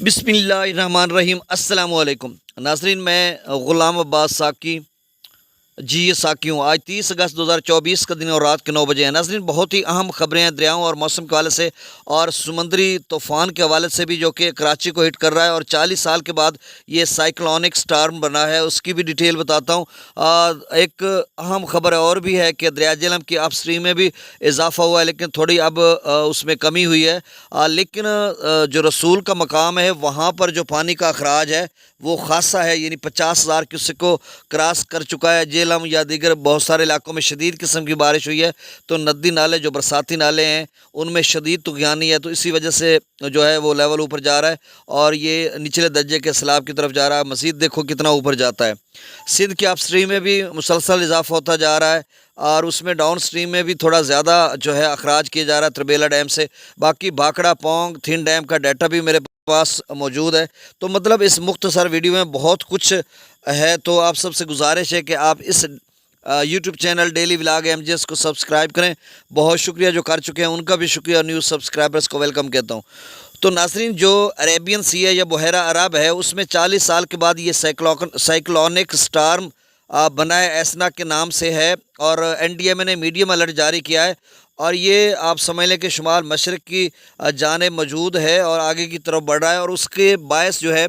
बिस्मिल्लाहिर्रहमानिर्रहीम अस्सलामु अलैकुम नाज़रीन। मैं ग़ुलाम अब्बास साकी जी ये साकी हूँ। आज 30 अगस्त 2024 का दिन और रात के 9 बजे हैं। नाज़रीन, बहुत ही अहम ख़बरें हैं दरियाओं और मौसम के हवाले से और समुंदरी तूफ़ान के हवाले से भी, जो कि कराची को हिट कर रहा है और 40 साल के बाद ये साइक्लोनिक स्टॉर्म बना है, उसकी भी डिटेल बताता हूँ। एक अहम ख़बर और भी है कि दरिया जेहलम की अप स्ट्रीम में भी इजाफ़ा हुआ है, लेकिन थोड़ी अब उसमें कमी हुई है। लेकिन जो रसूल का मकाम है वहाँ पर जो पानी का अखराज है वो खासा है, यानी 50,000 क्यूसेक को क्रॉस कर चुका है। जेहलम या दीगर बहुत सारे इलाकों में शदीद किस्म की बारिश हुई है, तो नदी नाले जो बरसाती नाले हैं उनमें शदीद तुग़यानी है, तो इसी वजह से जो है वो लेवल ऊपर जा रहा है और ये निचले दर्जे के सैलाब की तरफ जा रहा है। मज़ीद देखो कितना ऊपर जाता है। सिंध के अप स्ट्रीम में भी मुसलसल इजाफा होता जा रहा है और उसमें डाउन स्ट्रीम में भी थोड़ा ज़्यादा जो है अखराज किया जा रहा है त्रिबेला डैम से। बाकी भाखड़ा पोंग थिन डैम का डाटा भी मेरे पास मौजूद है। तो मतलब इस मुख्तसर वीडियो में बहुत कुछ है, तो आप सबसे गुजारिश है कि आप इस YouTube channel daily vlog MJS को सब्सक्राइब करें। बहुत शुक्रिया जो कर चुके हैं, उनका भी शुक्रिया। न्यूज़ सब्सक्राइबर्स को वेलकम कहता हूँ। तो नाज़रीन, जो अरेबियन सी है या बहरा अरब है, उसमें 40 साल के बाद ये साइक्लोनिक स्टॉर्म बना है, एसना के नाम से है और एनडीएमए ने मीडियम अलर्ट जारी किया है और ये आप समझ लें कि शुमाल मशरक़ की जानिब मौजूद है और आगे की तरफ बढ़ रहा है। और उसके बायस जो है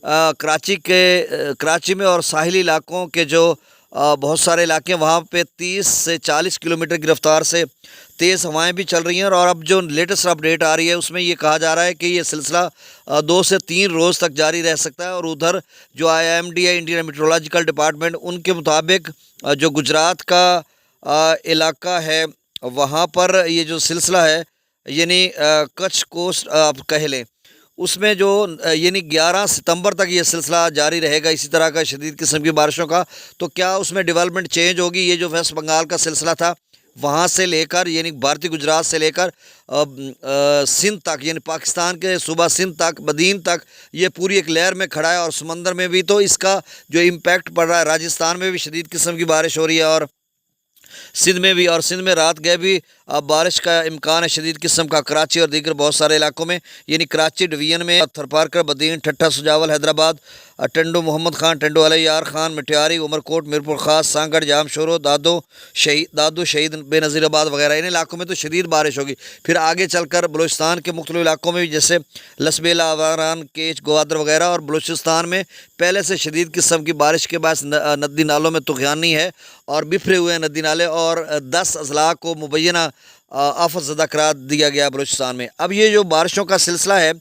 कराची में और साहिली इलाकों के जो बहुत सारे इलाके हैं वहाँ पे 30 से 40 किलोमीटर की रफ्तार से तेज़ हवाएं भी चल रही हैं। और अब जो लेटेस्ट अपडेट आ रही है उसमें ये कहा जा रहा है कि ये सिलसिला 2 से 3 रोज़ तक जारी रह सकता है। और उधर जो IMD है, इंडियन मेट्रोलॉजिकल डिपार्टमेंट, उनके मुताबिक जो गुजरात का इलाका है वहाँ पर ये जो सिलसिला है, यानी कच्छ कोस्ट आप कह लें, उसमें जो यानी 11 सितंबर तक ये सिलसिला जारी रहेगा इसी तरह का शदीद किस्म की बारिशों का। तो क्या उसमें डेवलपमेंट चेंज होगी? ये जो वेस्ट बंगाल का सिलसिला था वहाँ से लेकर यानी भारतीय गुजरात से लेकर सिंध तक, यानी पाकिस्तान के सूबा सिंध तक, बदीन तक, ये पूरी एक लेयर में खड़ा है और समंदर में भी तो इसका जो इम्पैक्ट पड़ रहा है। राजस्थान में भी शदीद किस्म की बारिश हो रही है और सिंध में भी, और सिंध में रात गए भी बारिश का इम्कान है शदीद किस्म का। कराची और दीगर बहुत सारे इलाकों में, यानी कराची डिवीजन में थरपारकर, बदीन, ठट्ठा, सुजावल, हैदराबाद, टंडो, मोहम्मद खान, टंडो, अलैयार खान, मटियारी, उमरकोट, मीरपुर खास, सांगड़, जाम शोरो, दादो शहीद, बेनज़ीराबाद वगैरह इन इलाकों में तो शदीद बारिश होगी। फिर आगे चलकर बलूचिस्तान के मुख्तलिफ इलाकों में भी, जैसे लसबेला, आवारान, केच, ग्वादर वगैरह, और बलूचिस्तान में पहले से शदीद किस्म की बारिश के बाद नदी नालों में तुग़यानी है और बिखरे हुए नदी नाले, और 10 अजला को मुबैना आफत ज़दा करार दिया गया बलूचिस्तान में। अब ये जो बारिशों का सिलसिला है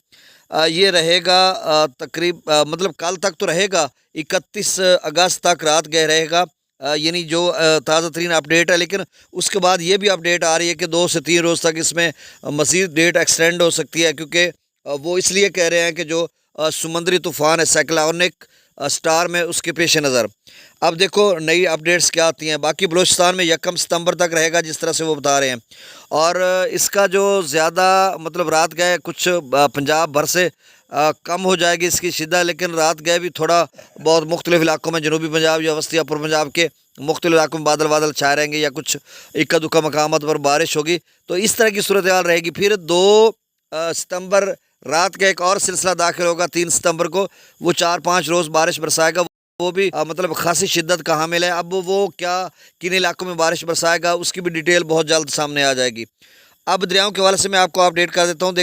ये रहेगा मतलब कल तक तो रहेगा, 31 अगस्त तक रात गए रहेगा, यानी जो ताज़ा तरीन अपडेट है। लेकिन उसके बाद ये भी अपडेट आ रही है कि 2 से 3 रोज़ तक इसमें मज़ीद डेट एक्सटेंड हो सकती है, क्योंकि वो इसलिए कह रहे हैं कि जो समुंदरी तूफ़ान है साइक्लोनिक स्टार में, उसके पेश नज़र अब देखो नई अपडेट्स क्या आती हैं। बाकी बलूचिस्तान में 1 सितंबर तक रहेगा जिस तरह से वो बता रहे हैं, और इसका जो ज़्यादा मतलब रात गए कुछ पंजाब भर से कम हो जाएगी इसकी शिद्दत, लेकिन रात गए भी थोड़ा बहुत मुख्तलिफ इलाकों में, जनूबी पंजाब या वस्ती अपर पंजाब के मुख्तलिफ इलाकों में बादल बादल छाए रहेंगे या कुछ इक्का दुक्का मकामात पर बारिश होगी। तो इस तरह की सूरत हाल रहेगी। फिर 2 सितंबर रात का एक और सिलसिला दाखिल होगा 3 सितंबर को, वो 4-5 रोज़ बारिश बरसाएगा। वो भी मतलब खासी शिद्दत का हामिल है। अब वो क्या किन इलाकों में बारिश बरसाएगा उसकी भी डिटेल बहुत जल्द सामने आ जाएगी। अब दरियाओं के हवाले से मैं आपको अपडेट कर देता हूँ।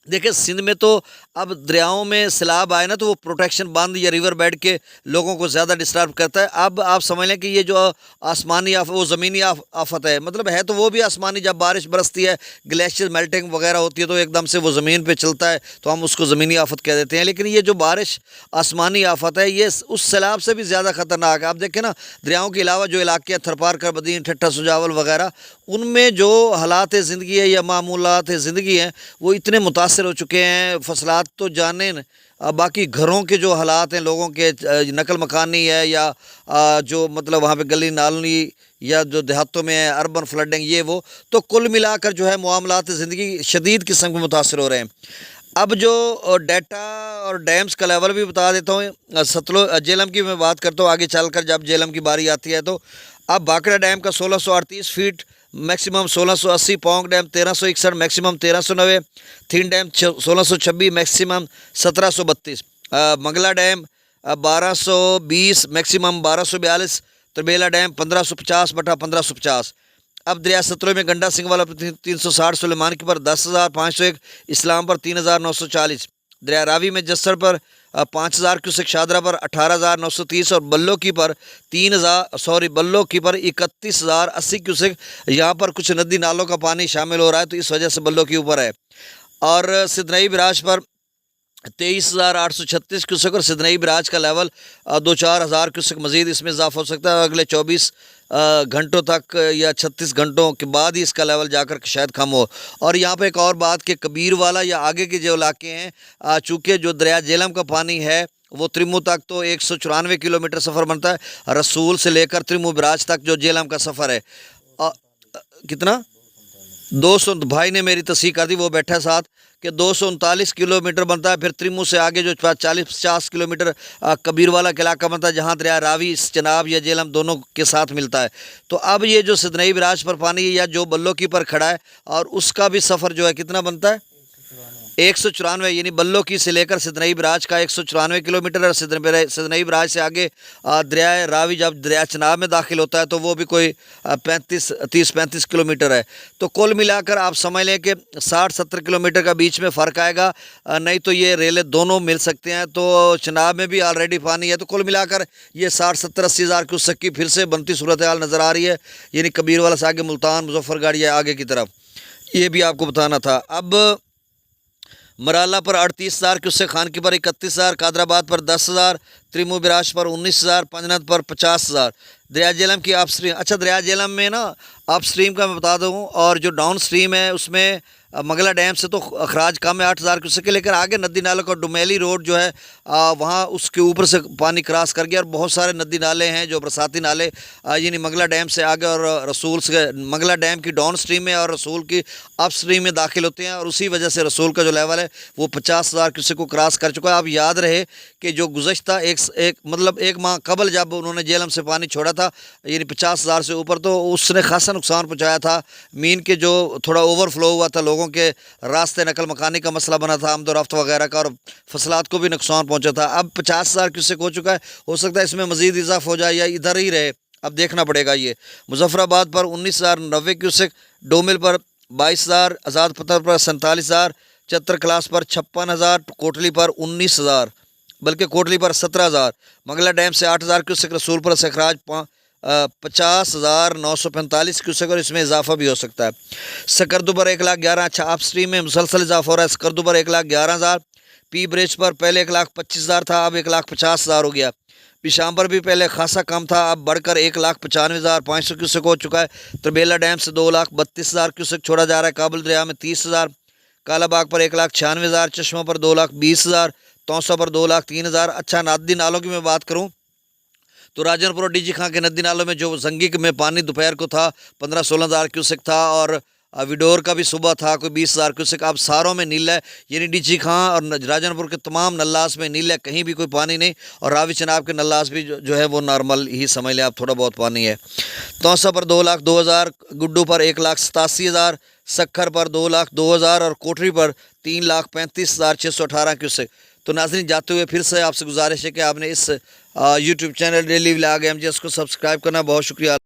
देखें सिंध में तो अब दरियाओं में सैलाब आए ना तो वो प्रोटेक्शन बंद या रिवर बेड के लोगों को ज़्यादा डिस्टर्ब करता है। अब आप समझ लें कि ये जो आसमानी वो ज़मीनी आफत है, मतलब है तो वो भी आसमानी, जब बारिश बरसती है ग्लेशियर मेल्टिंग वगैरह होती है तो एकदम से वो ज़मीन पे चलता है, तो हम उसको ज़मीनी आफत कह देते हैं। लेकिन ये जो बारिश आसमानी आफत है ये उस सैलाब से भी ज़्यादा ख़तरनाक है। आप देखें ना, दरियाओं के अलावा जो इलाके हैं थरपारकर, बदीन, ठट्ठा, सुजावल वगैरह, उनमें जो हालात ज़िंदगी है या मामूलात ज़िंदगी हैं वो इतने मुतासर हो चुके हैं। फसलात तो जाने न, बाकी घरों के जो हालात हैं, लोगों के नकल मकानी है या जो मतलब वहाँ पे गली नाली या जो देहातों में है अर्बन फ्लडिंग, ये वो, तो कुल मिलाकर जो है मामलात ज़िंदगी शदीद किस्म के मुतासर हो रहे हैं। अब जो डाटा और डैम्स का लेवल भी बता देता हूँ। जेहलम की मैं बात करता हूँ आगे चलकर, जब जेहलम की बारी आती है तो अब भाखड़ा डैम का 1638 feet maximum 1680, Pong dam 1361, maximum 1390, Thein dam 1626, maximum 1732, Mangla dam 1220, maximum 1242, Tarbela dam 1550 बटा 1550। अब दरिया सतलुज में गंडा सिंह वाला 360, सुलेमान की पर 10,501, इस्लाम पर 3,940, दरिया रावी में जस्सर पर 5,000 क्यूसेक, शादरा पर 18,930 और बल्लो की पर 31,80 क्यूसेक। यहाँ पर कुछ नदी नालों का पानी शामिल हो रहा है तो इस वजह से बल्लो के ऊपर है। और सिदनई बिराज पर 23,836 क्यूसेक और सिदनई बिराज का लेवल 2-4 हज़ार क्यूसेक मज़ीद इसमें इजाफा हो सकता है। अगले 24 घंटों तक या 36 घंटों के बाद ही इसका लेवल जाकर शायद कम हो। और यहाँ पे एक और बात कि कबीर वाला या आगे के जो इलाके हैं, चूँकि जो दरिया जेलम का पानी है वो त्रिमू तक तो 194 किलोमीटर सफ़र बनता है, रसूल से लेकर त्रिमू बिराज तक जो जेलम का सफ़र है कितना 200, भाई ने मेरी तस्दीक कर दी, वो बैठा है साथ, कि 239 किलोमीटर बनता है। फिर त्रिमू से आगे जो 40-50 किलोमीटर कबीर वाला का इलाका बनता है जहाँ दरिया रावी चनाब या जेलम दोनों के साथ मिलता है। तो अब ये जो सिदनई बिराज पर पानी या जो बल्लो की पर खड़ा है और उसका भी सफ़र जो है कितना बनता है 194, यानी बल्लो की से लेकर सिदनई बिराज का 194 किलोमीटर और सिदनई बिराज से आगे दरिया रावी जब दरिया चनाब में दाखिल होता है तो वो भी कोई 30-35 किलोमीटर है। तो कुल मिलाकर आप समझ लें कि 60-70 किलोमीटर का बीच में फ़र्क आएगा, नहीं तो ये रेले दोनों मिल सकते हैं। तो चनाब में भी ऑलरेडी पानी है, तो कुल मिलाकर ये 60-70-80 हज़ार क्यूसेक की फिर से बनती सूरत हाल नज़र आ रही है, यानी कबीर वाला से आगे मुल्तान मुजफ्फरगढ़ या आगे की तरफ, ये भी आपको बताना था। अब मराला पर 38,000 क्यूसेक, खान की पर 31,000, कादराबाद पर 10,000, त्रिमू बिराज पर 19,000, पंजनद पर 50,000। दरिया जेलम की आप स्ट्रीम, अच्छा दरिया जेलम में ना आप स्ट्रीम का मैं बता दूँ, और जो डाउन स्ट्रीम है उसमें मंगला डैम से तो अखराज कम है 8,000 क्यूसेक के, लेकर आगे नदी नालों का डुमेली रोड जो है वहाँ उसके ऊपर से पानी क्रॉस कर गया और बहुत सारे नदी नाले हैं जो बरसाती नाले यानी मंगला डैम से आगे और रसूल से, मंगला डैम की डाउन स्ट्रीम में और रसूल की अप स्ट्रीम में दाखिल होते हैं और उसी वजह से रसूल का जो लेवल है वो 50,000 क्यूसेक को क्रॉस कर चुका है। आप याद रहे कि जो गुज़श्ता एक माह कबल जब उन्होंने जेलम से पानी छोड़ा था यानी 50,000 से ऊपर, तो उसने खासा नुकसान पहुँचाया था। मीन के जो थोड़ा ओवरफ्लो हुआ था, लोगों के रास्ते नकल मकानी का मसला बना था, आमद रफ्त वगैरह का, और फसलात को भी नुकसान पहुंचा था। अब 50,000 क्यूसेक हो चुका है, हो सकता है इसमें मज़ीद इजाफा हो जाए या इधर ही रहे, अब देखना पड़ेगा। ये मुजफ्फराबाद पर 19,090 क्यूसेक, डोमिल पर 22,000, आज़ाद पत्थर पर 47,000, चतर क्लास पर 56,000, कोटली पर 19,000, बल्कि कोटली पर 17,000, मंगला डैम से 8,000 क्यूसेक, रसूल पर सखराज 50,945 क्यूसेक और इसमें इजाफा भी हो सकता है। सकरदू पर 1,11,000, अच्छा आप स्ट्रीम में मुसलसल इजाफा हो रहा है। सकरदू पर 1,11,000, पी ब्रिज पर पहले 1,25,000 था, अब 1,50,000 हो गया। पिशाम पर भी पहले खासा कम था, अब बढ़कर 1,95,500 क्यूसेक हो चुका है। त्रिबेला डैम से 2,32,000 क्यूसेक छोड़ा जा रहा है। काबुल दरिया में 30,000, कालाबाग पर 1,96,000, चश्मा पर 2,20,000, तौसा पर 2,03,000। अच्छा नदी नालों की मैं बात करूँ तो राजनपुर और डीजी खां के नदी नालों में जो जंगी में पानी दोपहर को था 15-16,000 क्यूसेक था, और विडोर का भी सुबह था कोई 20,000 क्यूसेक। अब सारों में नील है, यानी डीजी खां और राजनपुर के तमाम नल्लास में नील है, कहीं भी कोई पानी नहीं। और रावी चनाब के नल्लास भी जो है वो नॉर्मल ही समझ लें आप, थोड़ा बहुत पानी है। तौसा पर 2,02,000, गुड्डू पर 1,87,000, सखर पर 2,02,000 और कोठरी पर 3,35,618 क्यूसेक। तो नाज़रीन जाते हुए फिर से आपसे गुजारिश है कि आपने इस YouTube channel daily vlog MJS को सब्सक्राइब करना। बहुत शुक्रिया।